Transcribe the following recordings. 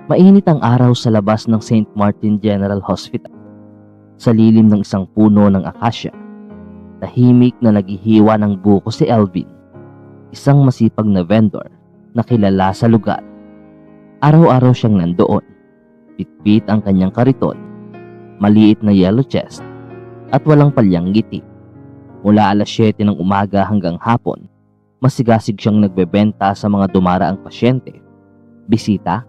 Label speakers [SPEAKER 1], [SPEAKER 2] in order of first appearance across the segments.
[SPEAKER 1] Mainit ang araw sa labas ng St. Martin General Hospital. Sa lilim ng isang puno ng akasya, tahimik na naghihiwa ng buko si Elvin, isang masipag na vendor na kilala sa lugar. Araw-araw siyang nandoon, pitpit ang kanyang kariton, maliit na yellow chest at walang palyang ngiti. Mula alas 7 ng umaga hanggang hapon, masigasig siyang nagbebenta sa mga dumaraang pasyente, bisita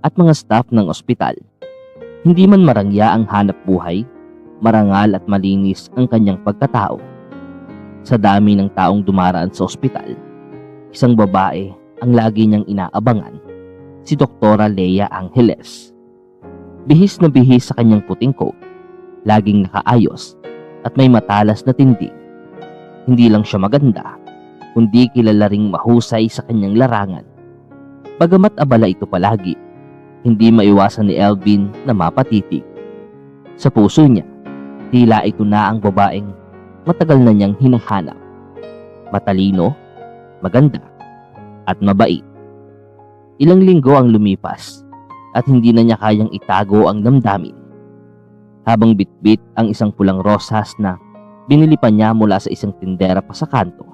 [SPEAKER 1] at mga staff ng ospital. Hindi man marangya ang hanap buhay, marangal at malinis ang kanyang pagkatao. Sa dami ng taong dumaraan sa ospital, isang babae ang lagi niyang inaabangan, si Doktora Leia Angeles. Bihis na bihis sa kanyang puting coat, laging nakaayos at may matalas na tindig. Hindi lang siya maganda, kundi kilala ring mahusay sa kanyang larangan. Bagamat abala ito palagi, hindi maiwasan ni Elvin na mapatitig. Sa puso niya, tila ito na ang babaeng matagal na niyang hinahanap. Matalino, maganda, at mabait. Ilang linggo ang lumipas at hindi na niya kayang itago ang damdamin. Habang bitbit ang isang pulang rosas na binili pa niya mula sa isang tindera pa sa kanto,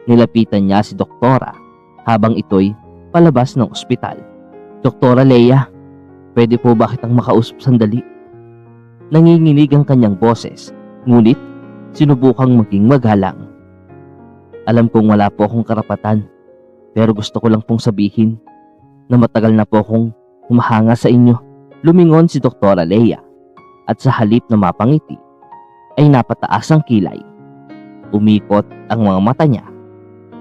[SPEAKER 1] nilapitan niya si Doktora habang ito'y palabas ng ospital. "Doktora Leia, pwede po ba kitang makausap sandali?" Nanginginig ang kanyang boses, ngunit sinubukang maging magalang. "Alam kong wala po akong karapatan, pero gusto ko lang pong sabihin na matagal na po akong humahanga sa inyo." Lumingon si Doktora Leia at sa halip na mapangiti ay napataas ang kilay. Umikot ang mga mata niya.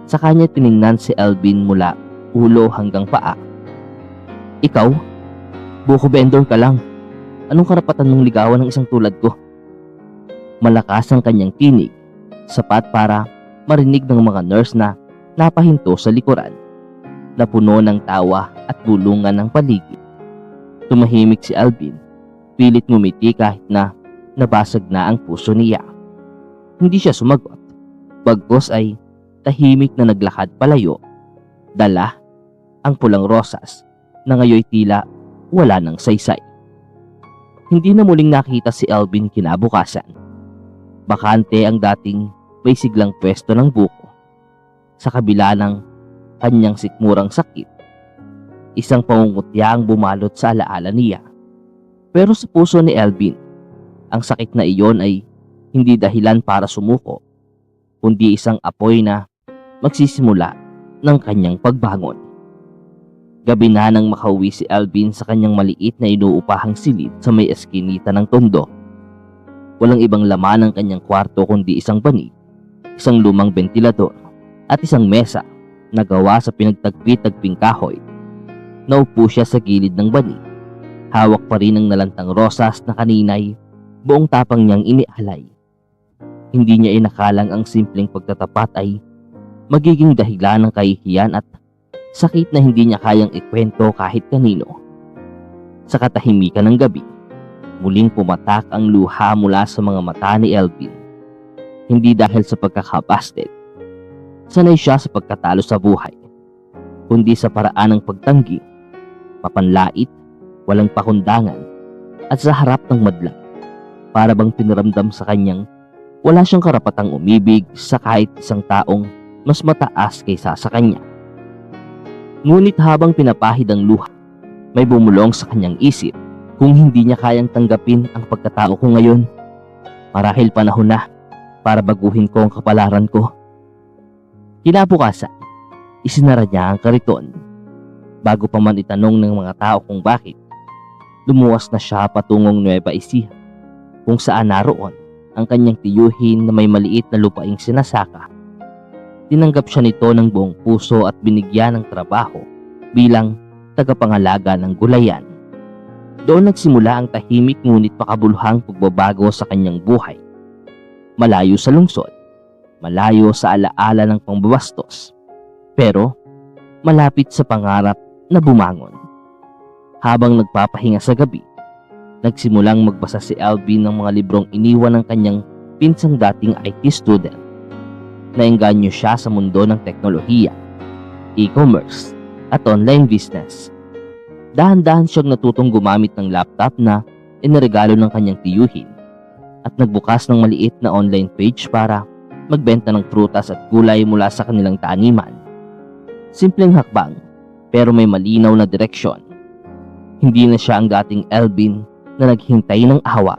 [SPEAKER 1] Sa kanya tiningnan si Elvin mula ulo hanggang paa. "Ikaw? Buko vendor ka lang. Anong karapatan mong ligawan ng isang tulad ko?" Malakas ang kanyang tinig, sapat para marinig ng mga nurse na napahinto sa likuran. Napuno ng tawa at bulungan ng paligid. Tumahimik si Elvin, pilit ngumiti kahit na nabasag na ang puso niya. Hindi siya sumagot, bagkus ay tahimik na naglakad palayo, dala ang pulang rosas na ngayoy tila wala ng saysay. Hindi na muling nakita si Elvin kinabukasan. Bakante ang dating may siglang pwesto ng buko. Sa kabila ng kanyang sikmurang sakit, isang pangungutya ang bumalot sa alaala niya. Pero sa puso ni Elvin, ang sakit na iyon ay hindi dahilan para sumuko, kundi isang apoy na magsisimula ng kanyang pagbangon. Gabi na nang makauwi si Elvin sa kanyang maliit na inuupahang silid sa may eskinita ng tondo. Walang ibang laman ang kanyang kwarto kundi isang banig, isang lumang bentilador at isang mesa na gawa sa pinagtagpi-tagping kahoy. Naupo siya sa gilid ng banig. Hawak pa rin ang nalantang rosas na kaninay buong tapang niyang inialay. Hindi niya inakalang ang simpleng pagtatapat ay magiging dahilan ng kahihiyan at sakit na hindi niya kayang ikwento kahit kanino. Sa katahimikan ng gabi, muling pumatak ang luha mula sa mga mata ni Elvin. Hindi dahil sa pagkakabasted, sanay siya sa pagkatalo sa buhay, kundi sa paraan ng pagtanggi, mapanlait, walang pakundangan, at sa harap ng madla, para bang pinaramdam sa kanyang wala siyang karapatang umibig sa kahit isang taong mas mataas kaysa sa kanya. Ngunit habang pinapahid ang luha, may bumulong sa kanyang isip. Kung hindi niya kayang tanggapin ang pagkatao ko ngayon, marahil panahon na para baguhin ko ang kapalaran ko. Kinabukasan, isinara niya ang kariton. Bago pa man itanong ng mga tao kung bakit, lumuwas na siya patungong Nueva Ecija, kung saan naroon ang kanyang tiyuhin na may maliit na lupaing sinasaka. Tinanggap siya nito ng buong puso at binigyan ng trabaho bilang tagapangalaga ng gulayan. Doon nagsimula ang tahimik ngunit makabuluhang pagbabago sa kanyang buhay. Malayo sa lungsod, malayo sa alaala ng pangbabastos, pero malapit sa pangarap na bumangon. Habang nagpapahinga sa gabi, nagsimulang magbasa si Elvin ng mga librong iniwan ng kanyang pinsang dating IT student. Naengganyo siya sa mundo ng teknolohiya, e-commerce at online business. Dahan-dahan siyang natutong gumamit ng laptop na iniregalo ng kanyang tiyuhin at nagbukas ng maliit na online page para magbenta ng prutas at gulay mula sa kanilang taniman. Simpleng hakbang, pero may malinaw na direksyon. Hindi na siya ang dating Elvin na naghintay ng awa.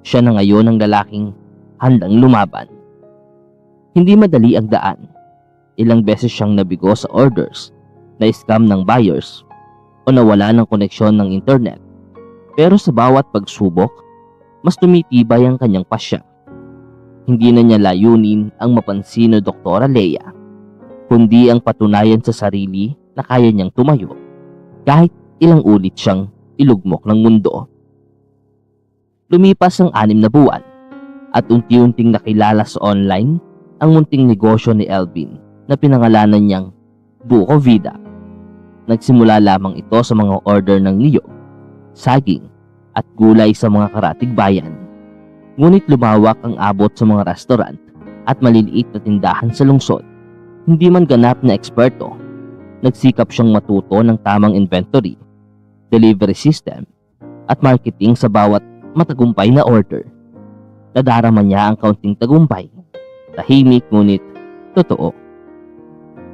[SPEAKER 1] Siya na ngayon ang lalaking handang lumaban. Hindi madali ang daan. Ilang beses siyang nabigo sa orders, na-scam ng buyers, o nawala ng koneksyon ng internet. Pero sa bawat pagsubok, mas tumitibay ang kanyang pasya. Hindi na niya layunin ang mapansin ni Dr. Leia, kundi ang patunayan sa sarili na kaya niyang tumayo kahit ilang ulit siyang ilugmok ng mundo. Lumipas ang 6 na buwan at unti-unting nakilala sa online ang munting negosyo ni Elvin na pinangalanan niyang Buko Vida. Nagsimula lamang ito sa mga order ng niyog, saging at gulay sa mga karatig bayan. Ngunit lumawak ang abot sa mga restaurant at maliliit na tindahan sa lungsod. Hindi man ganap na eksperto, nagsikap siyang matuto ng tamang inventory, delivery system at marketing sa bawat matagumpay na order. Nadarama niya ang kaunting tagumpay, tahimik ngunit totoo.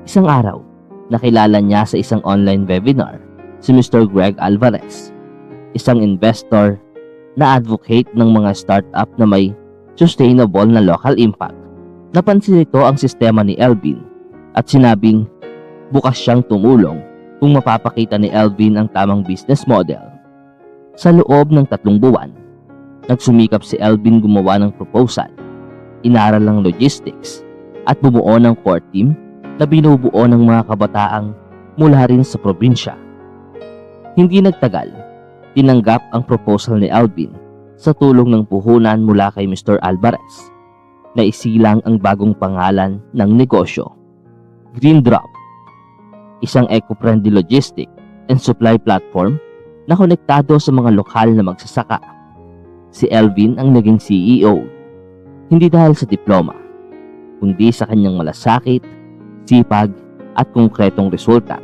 [SPEAKER 1] Isang araw, nakilala niya sa isang online webinar si Mr. Greg Alvarez, isang investor na advocate ng mga startup na may sustainable na local impact. Napansin nito ang sistema ni Elvin at sinabing bukas siyang tumulong kung mapapakita ni Elvin ang tamang business model. Sa loob ng 3 buwan, nagsumikap si Elvin gumawa ng proposal, inaral ng logistics, at bumuo ng core team na binubuo ng mga kabataang mula rin sa probinsya. Hindi nagtagal, tinanggap ang proposal ni Elvin sa tulong ng puhunan mula kay Mr. Alvarez. Naisilang ang bagong pangalan ng negosyo, Green Drop, isang eco-friendly logistic and supply platform na konektado sa mga lokal na magsasaka. Si Elvin ang naging CEO, hindi dahil sa diploma, kundi sa kanyang malasakit, sipag at konkretong resulta.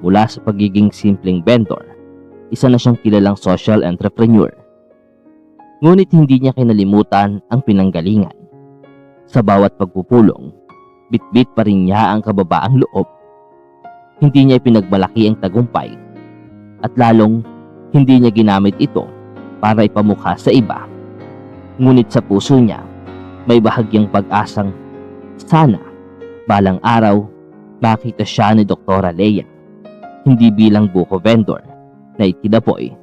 [SPEAKER 1] Mula sa pagiging simpleng vendor, isa na siyang kilalang social entrepreneur. Ngunit hindi niya kinalimutan ang pinanggalingan. Sa bawat pagpupulong, bitbit pa rin niya ang kababaang loob. Hindi niya pinagmalaki ang tagumpay at lalong hindi niya ginamit ito para ipamukha sa iba. Ngunit sa puso niya, may bahagyang pag-asang sana balang araw makita siya ni Dr. Leia, hindi bilang buko vendor na itinaboy,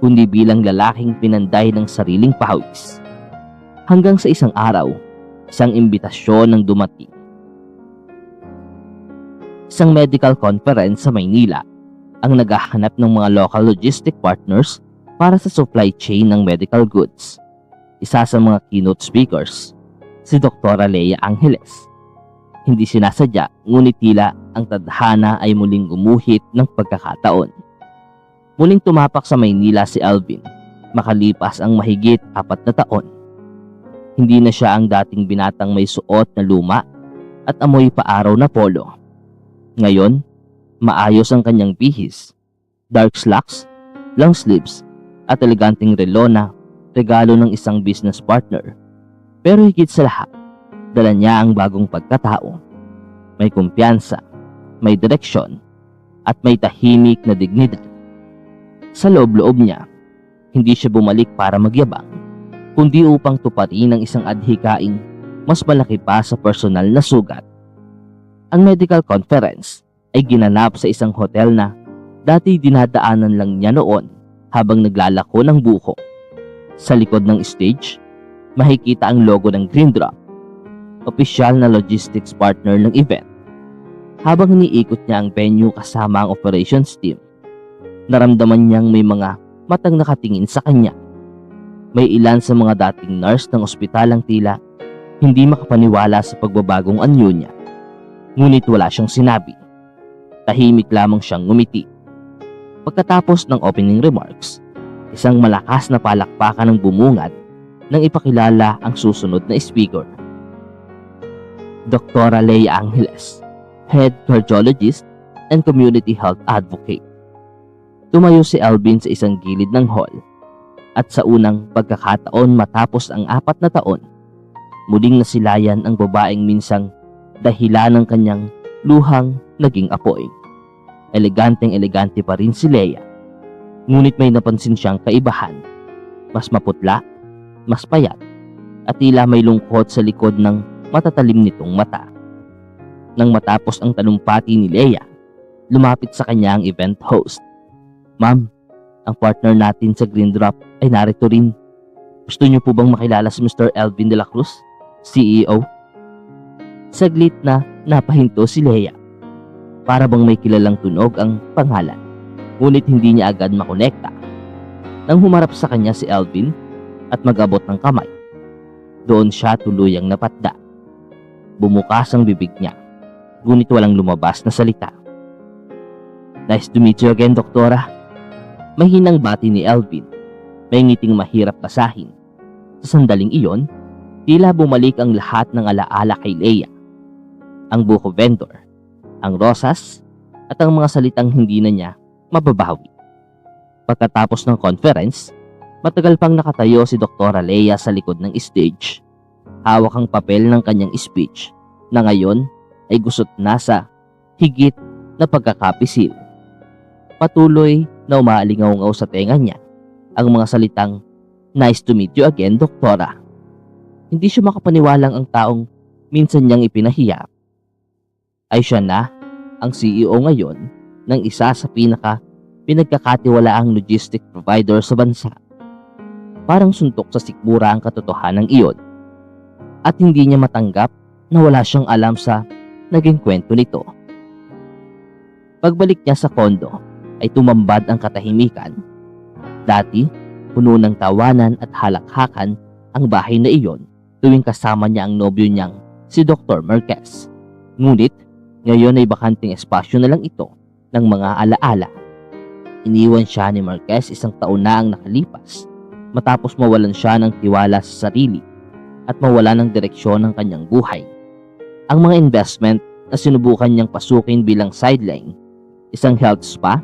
[SPEAKER 1] kundi bilang lalaking pinanday ng sariling pawis. Hanggang sa isang araw, isang imbitasyon ang dumating. Isang medical conference sa Maynila ang naghahanap ng mga local logistic partners para sa supply chain ng medical goods. Isa sa mga keynote speakers, si Dr. Leia Angeles. Hindi sinasadya, ngunit tila ang tadhana ay muling gumuhit ng pagkakataon. Muling tumapak sa Maynila si Elvin, makalipas ang mahigit 4 na taon. Hindi na siya ang dating binatang may suot na luma at amoy paaraw na polo. Ngayon, maayos ang kanyang bihis, dark slacks, long sleeves, at eleganteng relo na regalo ng isang business partner. Pero higit sa lahat, dala niya ang bagong pagkatao. May kumpiyansa, may direksyon, at may tahimik na dignidad. Sa loob-loob niya, hindi siya bumalik para magyabang, kundi upang tuparin ang isang adhikaing mas malaki pa sa personal na sugat. Ang medical conference ay ginanap sa isang hotel na dati dinadaanan lang niya noon habang naglalako ng buko. Sa likod ng stage, makikita ang logo ng Green Drop, opisyal na logistics partner ng event. Habang iniikot niya ang venue kasama ang operations team, naramdaman niyang may mga matang nakatingin sa kanya. May ilan sa mga dating nurse ng ospital ang tila hindi makapaniwala sa pagbabagong anyo niya. Ngunit wala siyang sinabi. Tahimik lamang siyang ngumiti. Pagkatapos ng opening remarks, isang malakas na palakpakan ang bumungad nang ipakilala ang susunod na speaker. Dr. Leia Angeles, Head Cardiologist and Community Health Advocate. Tumayo si Alvin sa isang gilid ng hall at sa unang pagkakataon matapos ang 4 na taon, muling nasilayan ang babaeng minsang dahilan ng kanyang luhang naging apoy. Eleganteng-elegante pa rin si Leia, ngunit may napansin siyang kaibahan. Mas maputla, mas payat, at tila may lungkot sa likod ng matatalim nitong mata. Nang matapos ang talumpati ni Leia, lumapit sa kanya ang event host. "Ma'am, ang partner natin sa Green Drop ay narito rin. Gusto niyo po bang makilala si Mr. Elvin de la Cruz, CEO?" Saglit na napahinto si Leia. Para bang may kilalang tunog ang pangalan, ngunit hindi niya agad makonekta. Nang humarap sa kanya si Elvin at mag-abot ng kamay, doon siya tuluyang napatda. Bumukas ang bibig niya, ngunit walang lumabas na salita. "Nice to meet you again, Doktora." Mahinang bati ni Elvin, may ngiting mahirap basahin. Sa sandaling iyon, tila bumalik ang lahat ng alaala kay Leia. Ang buko vendor, ang rosas, at ang mga salitang hindi na niya mababawi. Pagkatapos ng conference, matagal pang nakatayo si Doktora Leia sa likod ng stage. Hawak ang papel ng kanyang speech na ngayon ay gusot na sa higit na pagkakapisil. Patuloy na umaalingaw-ngaw sa tenga niya ang mga salitang, "Nice to meet you again, Doktora." Hindi siya makapaniwalang ang taong minsan niyang ipinahiya ay siya na ang CEO ngayon ng isa sa pinagkakatiwalaang logistic provider sa bansa. Parang suntok sa sikmura ang katotohanan iyon, at hindi niya matanggap na wala siyang alam sa naging kwento nito. Pagbalik niya sa kondo ay tumambad ang katahimikan. Dati, puno ng tawanan at halakhakan ang bahay na iyon tuwing kasama niya ang nobyo niyang si Dr. Marquez. Ngunit, ngayon ay bakanting espasyo na lang ito ng mga alaala. Iniwan siya ni Marquez 1 taon na ang nakalipas matapos mawalan siya ng tiwala sa sarili at mawala ng direksyon ng kanyang buhay. Ang mga investment na sinubukan niyang pasukin bilang sideline, isang health spa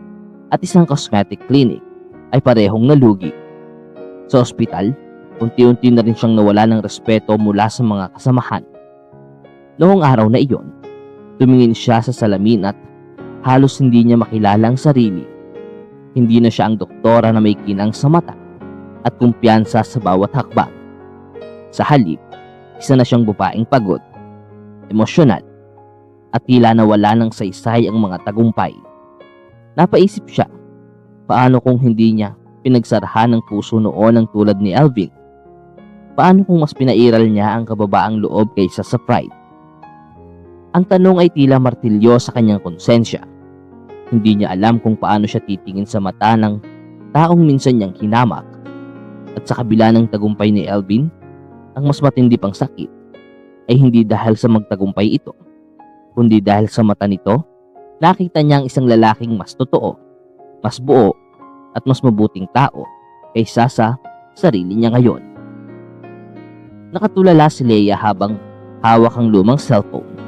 [SPEAKER 1] at isang cosmetic clinic, ay parehong nalugi. Sa ospital, unti-unti na rin siyang nawala ng respeto mula sa mga kasamahan. Noong araw na iyon, tumingin siya sa salamin at halos hindi niya makilala ang sarili. Hindi na siya ang doktora na may kinang sa mata at kumpiyansa sa bawat hakbang. Sa halip, isa na siyang babaeng pagod, emosyonal, at tila nawala ng saysay ang mga tagumpay. Napaisip siya, paano kung hindi niya pinagsarahan ng puso noon ang tulad ni Elvin? Paano kung mas pinairal niya ang kababaang loob kaysa sa pride? Ang tanong ay tila martilyo sa kanyang konsensya. Hindi niya alam kung paano siya titingin sa mata ng taong minsan niyang hinamak. At sa kabila ng tagumpay ni Elvin, ang mas matindi pang sakit ay hindi dahil sa magtagumpay ito, kundi dahil sa mata nito, nakita niya ang isang lalaking mas totoo, mas buo, at mas mabuting tao kaysa sa sarili niya ngayon. Nakatulala si Leia habang hawak ang lumang cellphone.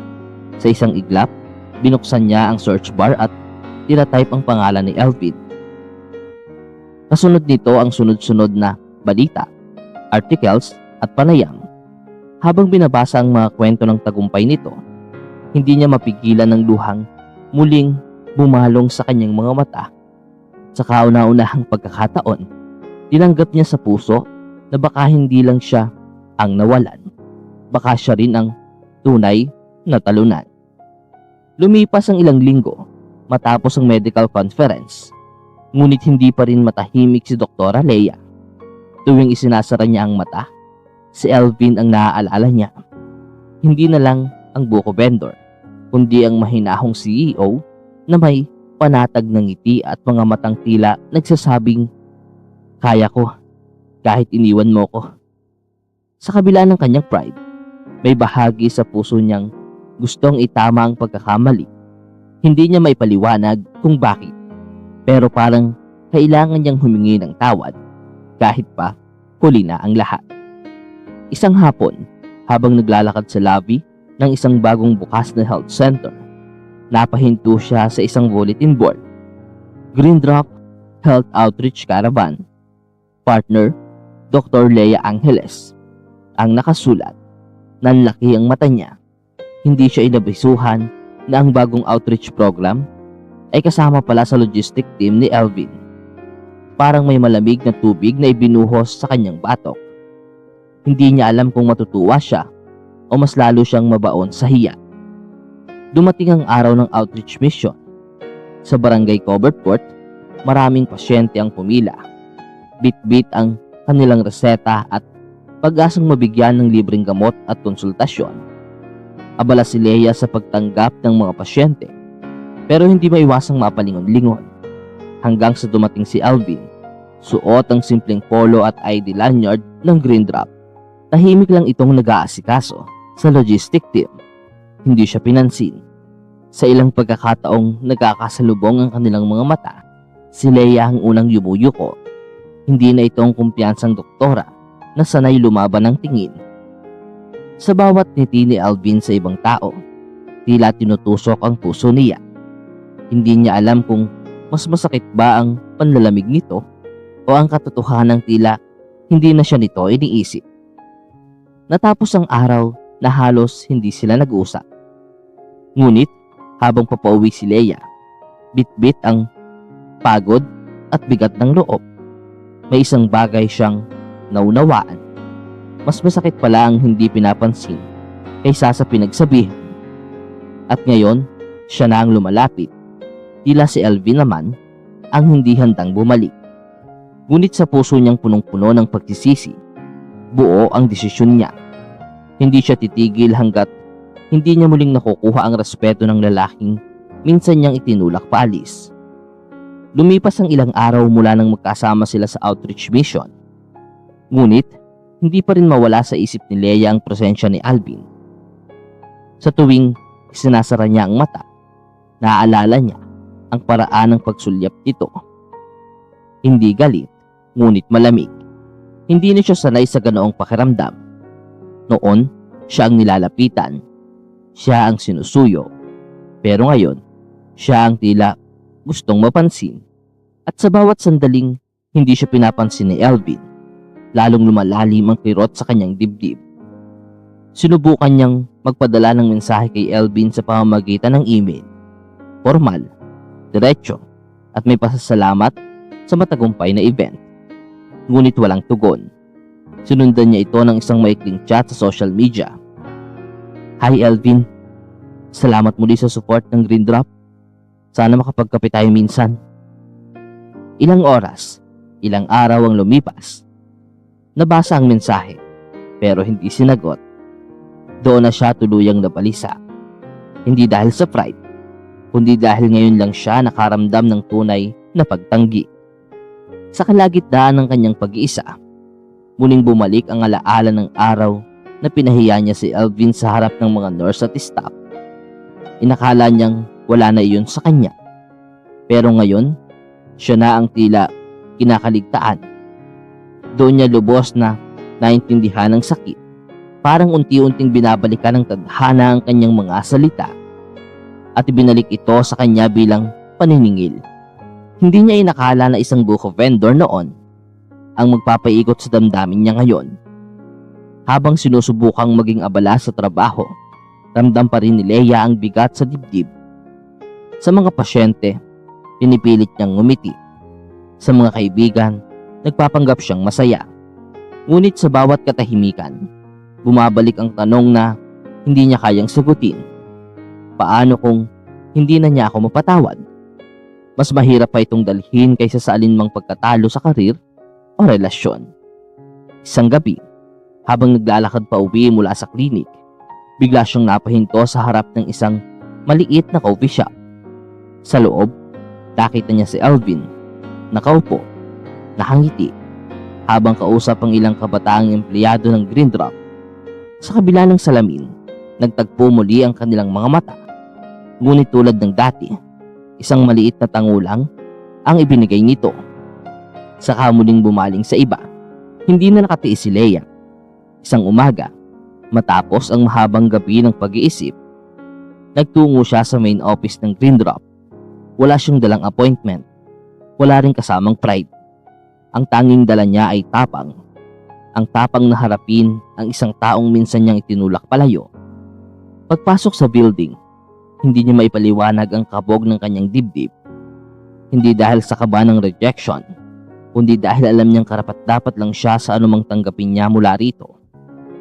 [SPEAKER 1] Sa isang iglap, binuksan niya ang search bar at tinatype ang pangalan ni Elvin. Kasunod nito ang sunod-sunod na balita, articles at panayam. Habang binabasa ang mga kwento ng tagumpay nito, hindi niya mapigilan ng luhang muling bumalong sa kanyang mga mata. Sa kauna-unahang pagkakataon, tinanggap niya sa puso na baka hindi lang siya ang nawalan, baka siya rin ang tunay na talunan. Lumipas ang ilang linggo matapos ang medical conference, ngunit hindi pa rin matahimik si Doktora Leia. Tuwing isinasara niya ang mata, si Elvin ang naaalala niya. Hindi na lang ang buko vendor, kundi ang mahinahong CEO na may panatag ng ngiti at mga matang tila nagsasabing, "Kaya ko, kahit iniwan mo ko." Sa kabila ng kanyang pride, may bahagi sa puso niyang gustong itama ang pagkakamali. Hindi niya maipaliwanag kung bakit, pero parang kailangan niyang humingi ng tawad kahit pa huli na ang lahat. Isang hapon, habang naglalakad sa lobby ng isang bagong bukas na health center, napahinto siya sa isang bulletin board. "Green Drop, Health Outreach Caravan. Partner, Dr. Lea Angeles. Ang nakasulat, nanlaki ang mata niya. Hindi siya inabisuhan na ang bagong outreach program ay kasama pala sa logistic team ni Alvin. Parang may malamig na tubig na ibinuhos sa kanyang batok. Hindi niya alam kung matutuwa siya o mas lalo siyang mabaon sa hiya. Dumating ang araw ng outreach mission. Sa barangay covered court, maraming pasyente ang pumila. Bit-bit ang kanilang reseta at pag-asang mabigyan ng libreng gamot at konsultasyon. Abala si Lea sa pagtanggap ng mga pasyente, pero hindi maiwasang mapalingon-lingon. Hanggang sa dumating si Alvin, suot ang simpleng polo at ID lanyard ng Green Drop. Tahimik lang itong nag-aasikaso sa logistic team. Hindi siya pinansin. Sa ilang pagkakataong nagkakasalubong ang kanilang mga mata, si Lea ang unang yumuyuko. Hindi na itong kumpiyansang doktora na sanay lumaban ng tingin. Sa bawat ngiti ni Alvin sa ibang tao, tila tinutusok ang puso niya. Hindi niya alam kung mas masakit ba ang panlalamig nito o ang katotohanang tila hindi na siya nito iniisip. Natapos ang araw na halos hindi sila nag-usap. Ngunit habang papauwi si Lea, bit-bit ang pagod at bigat ng loob. May isang bagay siyang naunawaan. Mas masakit pala ang hindi pinapansin kaysa sa pinagsabihan. At ngayon, siya na ang lumalapit. Tila si Alvin naman ang hindi handang bumalik. Ngunit sa puso niyang punong-puno ng pagsisisi, buo ang desisyon niya. Hindi siya titigil hanggat hindi niya muling nakukuha ang respeto ng lalaking minsan niyang itinulak paalis. Lumipas ang ilang araw mula nang magkasama sila sa outreach mission. Ngunit, hindi pa rin mawala sa isip ni Lea ang presensya ni Alvin. Sa tuwing sinasara niya ang mata, naaalala niya ang paraan ng pagsulyap nito. Hindi galit, ngunit malamig. Hindi na siya sanay sa ganoong pakiramdam. Noon, siya ang nilalapitan. Siya ang sinusuyo. Pero ngayon, siya ang tila gustong mapansin. At sa bawat sandaling hindi siya pinapansin ni Alvin, lalong lumalalim ang kirot sa kanyang dibdib. Sinubukan niyang magpadala ng mensahe kay Alvin sa pamamagitan ng email. Formal, diretso, at may pasasalamat sa matagumpay na event. Ngunit walang tugon. Sinundan niya ito ng isang maikling chat sa social media. Hi Alvin, salamat muli sa support ng Green Drop. Sana makapagkape tayo minsan. Ilang oras, ilang araw ang lumipas. Nabasa ang mensahe, pero hindi sinagot. Doon na siya tuluyang nabalisa. Hindi dahil sa pride, kundi dahil ngayon lang siya nakaramdam ng tunay na pagtanggi. Sa kalagitnaan ng kanyang pag-iisa, muling bumalik ang alaala ng araw na pinahiya niya si Alvin sa harap ng mga nurse at staff. Inakala niyang wala na iyon sa kanya. Pero ngayon, siya na ang tila kinakaligtaan. Doon niya lubos na naintindihan ang sakit. Parang unti-unting binabalikan ng tadhana ang kanyang mga salita. At ibinalik ito sa kanya bilang paniningil. Hindi niya inakala na isang buko vendor noon ang magpapaikot sa damdamin niya ngayon. Habang sinusubukang maging abala sa trabaho, ramdam pa rin ni Lea ang bigat sa dibdib. Sa mga pasyente, pinipilit niyang ngumiti. Sa mga kaibigan, nagpapanggap siyang masaya. Ngunit sa bawat katahimikan, bumabalik ang tanong na hindi niya kayang sagutin. Paano kung hindi na niya ako mapatawad? Mas mahirap pa itong dalhin kaysa sa alinmang pagkatalo sa karir o relasyon. Isang gabi, habang naglalakad pa uwi mula sa klinik, bigla siyang napahinto sa harap ng isang maliit na coffee shop. Sa loob, nakita niya si Alvin, nakaupo, nakangiti, habang kausap ang ilang kabataang empleyado ng Green Drop. Sa kabila ng salamin, nagtagpo muli ang kanilang mga mata. Ngunit tulad ng dati, isang maliit na tango lang ang ibinigay nito. Saka muling bumaling sa iba. Hindi na nakatiis si Lea. Isang umaga, matapos ang mahabang gabi ng pag-iisip, nagtungo siya sa main office ng Green Drop. Wala siyang dalang appointment. Wala rin kasamang pride. Ang tanging dala niya ay tapang. Ang tapang na harapin ang isang taong minsan niyang itinulak palayo. Pagpasok sa building, hindi niya maipaliwanag ang kabog ng kanyang dibdib. Hindi dahil sa kaba ng rejection, kundi dahil alam niyang karapat-dapat lang siya sa anumang tanggapin niya mula rito,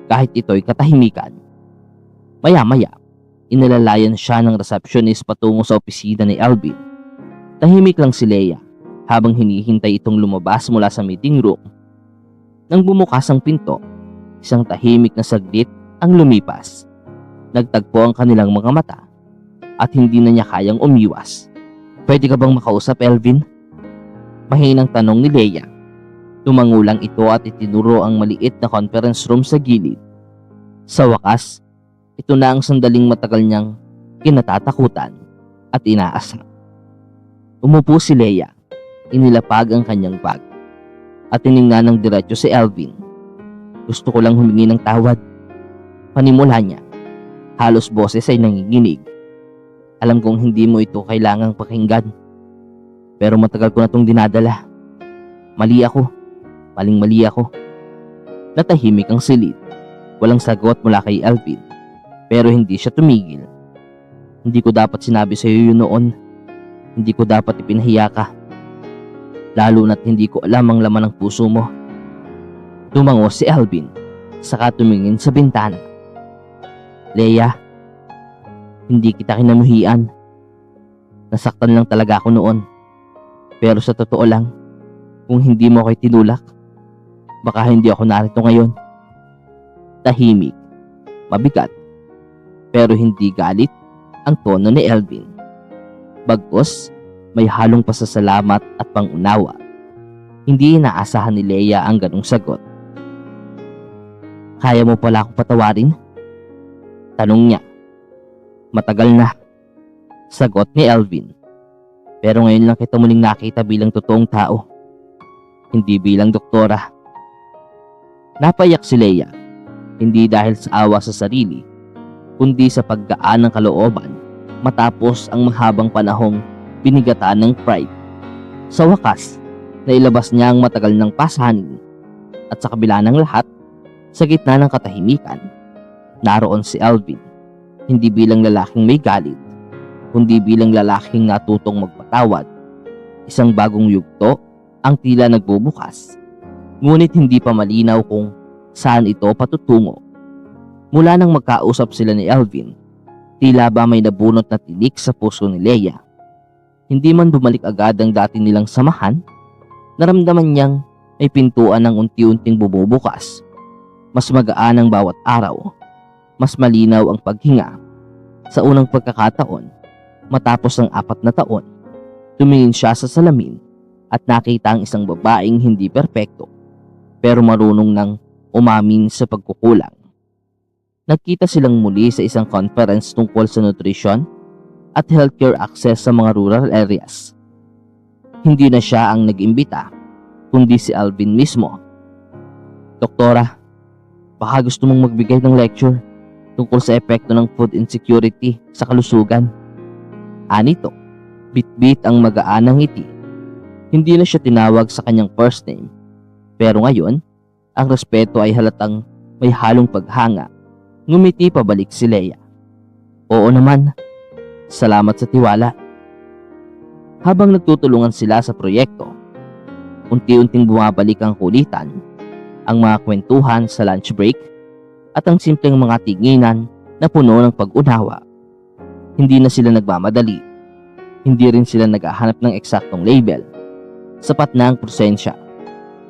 [SPEAKER 1] kahit ito'y katahimikan. Maya-maya, inalalayan siya ng receptionist patungo sa opisina ni Alvin. Tahimik lang si Leia habang hinihintay itong lumabas mula sa meeting room. Nang bumukas ang pinto, isang tahimik na saglit ang lumipas. Nagtagpo ang kanilang mga mata at hindi na niya kayang umiwas. "Pwede ka bang makausap, Alvin?" Mahinang tanong ni Leia. Tumangulang ito at itinuro ang maliit na conference room sa gilid. Sa wakas, ito na ang sandaling matagal niyang kinatatakutan at inaasam. Umupo si Leia, inilapag ang kanyang bag, at tiningnan ng diretso si Alvin. "Gusto ko lang humingi ng tawad." Panimula niya, halos boses ay nanginginig. "Alam kong hindi mo ito kailangang pakinggan, pero matagal ko na itong dinadala. Mali ako, maling-mali ako." Natahimik ang silid. Walang sagot mula kay Alvin, pero hindi siya tumigil. "Hindi ko dapat sinabi sa iyo yun noon. Hindi ko dapat ipinahiya ka. Lalo na't hindi ko alam ang laman ng puso mo." Tumango si Alvin, saka tumingin sa bintana. "Leia, hindi kita kinamuhian. Nasaktan lang talaga ako noon. Pero sa totoo lang, kung hindi mo ako'y tinulak, baka hindi ako narito ngayon." Tahimik, mabigat, pero hindi galit ang tono ni Alvin. Bagkus, may halong pasasalamat at pangunawa. Hindi inaasahan ni Leia ang ganong sagot. "Kaya mo pala akong patawarin?" tanong niya. "Matagal na," sagot ni Alvin. "Pero ngayon lang kita muling nakita bilang totoong tao, hindi bilang doktora." Napayak si Leia, hindi dahil sa awa sa sarili, kundi sa paggaan ng kalooban matapos ang mahabang panahong binigatan ng pride. Sa wakas, nailabas niya ang matagal ng pasanin, at sa kabila ng lahat, sa gitna ng katahimikan, naroon si Alvin, hindi bilang lalaking may galit, kundi bilang lalaking natutong magpatawad. Isang bagong yugto ang tila nagbubukas, ngunit hindi pa malinaw kung saan ito patutungo. Mula nang magkausap sila ni Alvin, tila ba may nabunot na tinik sa puso ni Leia. Hindi man bumalik agad ang dati nilang samahan, naramdaman niyang may pintuan ng unti-unting bumubukas. Mas magaan ang bawat araw, mas malinaw ang paghinga. Sa unang pagkakataon, matapos ang 4 na taon, tumingin siya sa salamin at nakita ang isang babaeng hindi perpekto, pero marunong nang umamin sa pagkukulang. Nagkita silang muli sa isang conference tungkol sa nutrition at healthcare access sa mga rural areas. Hindi na siya ang nag-imbita, kundi si Alvin mismo. "Doktora, baka gusto mong magbigay ng lecture tungkol sa epekto ng food insecurity sa kalusugan." Anito, bit-bit ang magaan ng ngiti. Hindi na siya tinawag sa kanyang first name, pero ngayon, ang respeto ay halatang may halong paghanga. Ngumiti pabalik si Leia. "Oo naman, salamat sa tiwala." Habang nagtutulungan sila sa proyekto, unti-unting bumabalik ang kulitan, ang mga kwentuhan sa lunch break, at ang simpleng mga tinginan na puno ng pag-unawa. Hindi na sila nagmamadali. Hindi rin sila naghahanap ng eksaktong label. Sapat na ang presensya.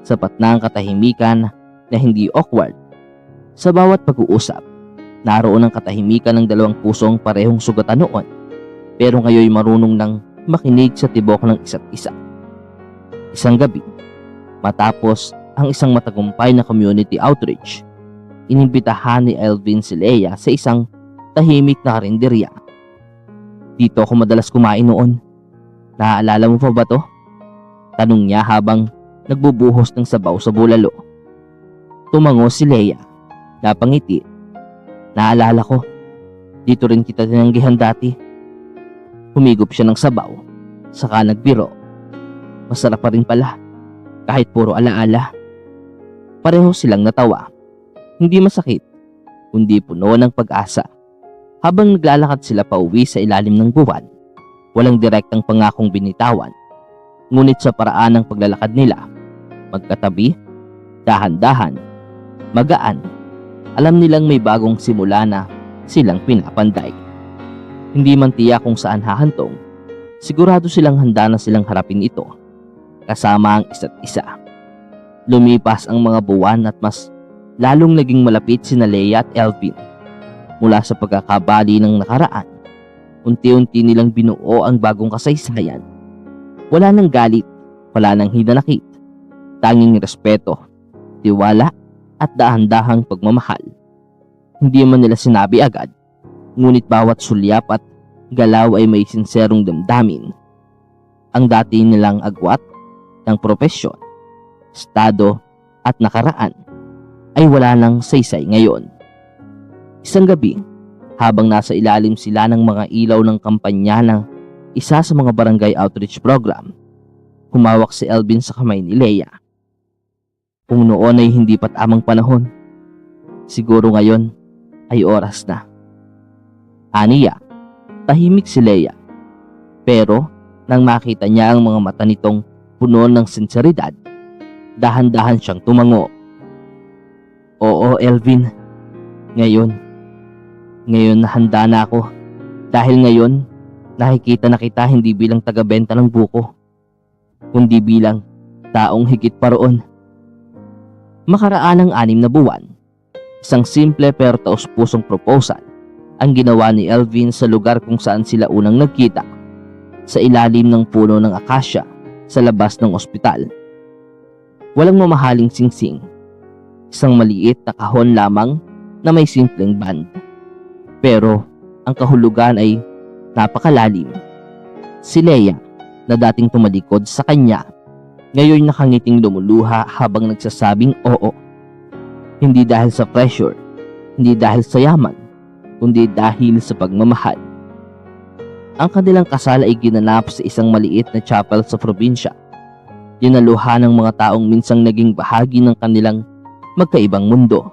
[SPEAKER 1] Sapat na ang katahimikan na hindi awkward. Sa bawat pag-uusap, naroon ang katahimikan ng dalawang pusong parehong sugatan noon, pero ngayon marunong nang makinig sa tibok ng isa't isa. Isang gabi, matapos ang isang matagumpay na community outreach, inimbitahan ni Alvin si Leia sa isang tahimik na karinderya. "Dito ako madalas kumain noon. Naaalala mo pa ba to?" tanong niya habang nagbubuhos ng sabaw sa bulalo. Tumango si Leia, napangiti. "Naalala ko, dito rin kita tinanggihan dati." Humigop siya ng sabaw, saka nagbiro. masarap pa rin pala. Kahit puro alaala. Pareho silang natawa. Hindi masakit, kundi puno ng pag-asa. Habang naglalakad sila pauwi sa ilalim ng buwan, walang direktang pangakong binitawan. Ngunit sa paraan ng paglalakad nila, magkatabi, dahan-dahan, magaan, alam nilang may bagong simula na silang pinapanday. Hindi man tiyak kung saan hahantong, sigurado silang handa na silang harapin ito, kasama ang isa't isa. Lumipas ang mga buwan at mas lalong naging malapit sina Leia at Elvin. Mula sa pagkakabali ng nakaraan, unti-unti nilang binuo ang bagong kasaysayan. Wala nang galit, wala nang hinanakit, tanging respeto, tiwala at dahan-dahang pagmamahal. Hindi man nila sinabi agad, ngunit bawat sulyap at galaw ay may sinserong damdamin. Ang dati nilang agwat ng propesyon, estado at nakaraan ay wala nang saysay ngayon. Isang gabi, habang nasa ilalim sila ng mga ilaw ng kampanya ng isa sa mga barangay outreach program, humawak si Elvin sa kamay ni Leia. Kung noon ay hindi pa tamang panahon, siguro ngayon ay oras na. Aniya, tahimik si Leia. Pero nang makita niya ang mga mata nitong puno ng sinseridad, dahan-dahan siyang tumango. Oo, Elvin. Ngayon na handa na ako. Dahil ngayon, nakikita na kita hindi bilang taga-benta ng buko, kundi bilang taong higit pa roon. Makaraan ng 6 na buwan, isang simple pero taos-pusong proposal ang ginawa ni Elvin sa lugar kung saan sila unang nagkita, sa ilalim ng puno ng akasya sa labas ng ospital. Walang mamahaling singsing, isang maliit na kahon lamang na may simpleng band. Pero ang kahulugan ay napakalalim. Si Leia, na dating tumalikod sa kanya, ngayon nakangiting lumuluha habang nagsasabing oo. Hindi dahil sa pressure, hindi dahil sa yaman, kundi dahil sa pagmamahal. Ang kanilang kasal ay ginanap sa isang maliit na chapel sa probinsya. Dinaluhan ng mga taong minsang naging bahagi ng kanilang magkaibang mundo.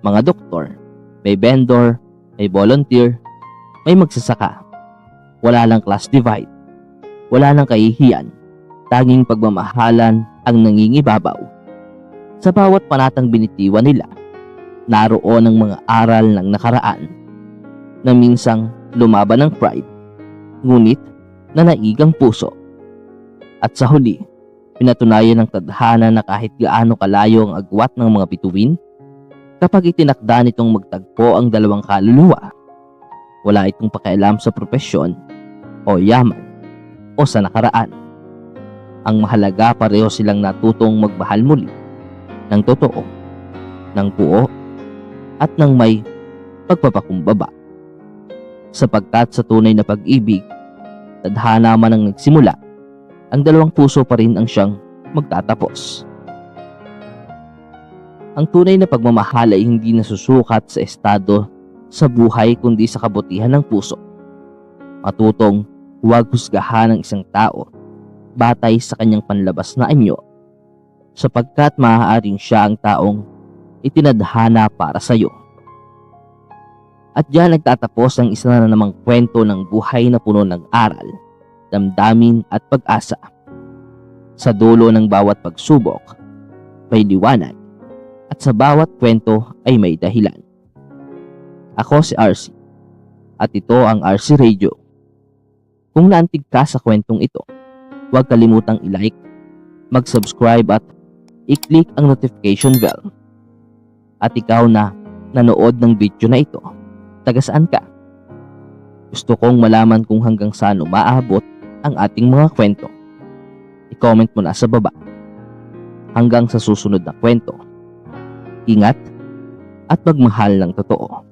[SPEAKER 1] Mga doktor, may vendor, may volunteer, may magsasaka. Wala lang class divide, wala lang kahihiyan, tanging pagmamahalan ang nangingibabaw. Sa bawat panatang binitiwan nila, naroon ang mga aral ng nakaraan na minsang lumaban ng pride, ngunit nanaigang puso. At sa huli, pinatunayan ng tadhana na kahit gaano kalayo ang agwat ng mga bituin, kapag itinakda nitong magtagpo ang dalawang kaluluwa, wala itong pakialam sa propesyon o yaman o sa nakaraan. Ang mahalaga, pareho silang natutong magmahal muli ng totoo, ng buo at ng may pagpapakumbaba. Sapagkat sa tunay na pag-ibig, tadhana man ang nagsimula, ang dalawang puso pa rin ang siyang magtatapos. Ang tunay na pagmamahal ay hindi nasusukat sa estado sa buhay kundi sa kabutihan ng puso. Matutong huwag husgahan ng isang tao batay sa kanyang panlabas na anyo, sapagkat maaaring siya ang taong itinadhana para sa iyo. At diyan nagtatapos ang isa na namang kwento ng buhay na puno ng aral, damdamin at pag-asa. Sa dulo ng bawat pagsubok, may liwanag. At sa bawat kwento ay may dahilan. Ako si RC, at ito ang RC Radio. Kung naantig ka sa kwentong ito, huwag kalimutang i-like, mag-subscribe at i-click ang notification bell. At ikaw na nanood ng video na ito, taga saan ka? Gusto kong malaman kung hanggang saan umaabot ang ating mga kwento. I-comment mo na sa baba. Hanggang sa susunod na kwento. Ingat at magmahal ng totoo.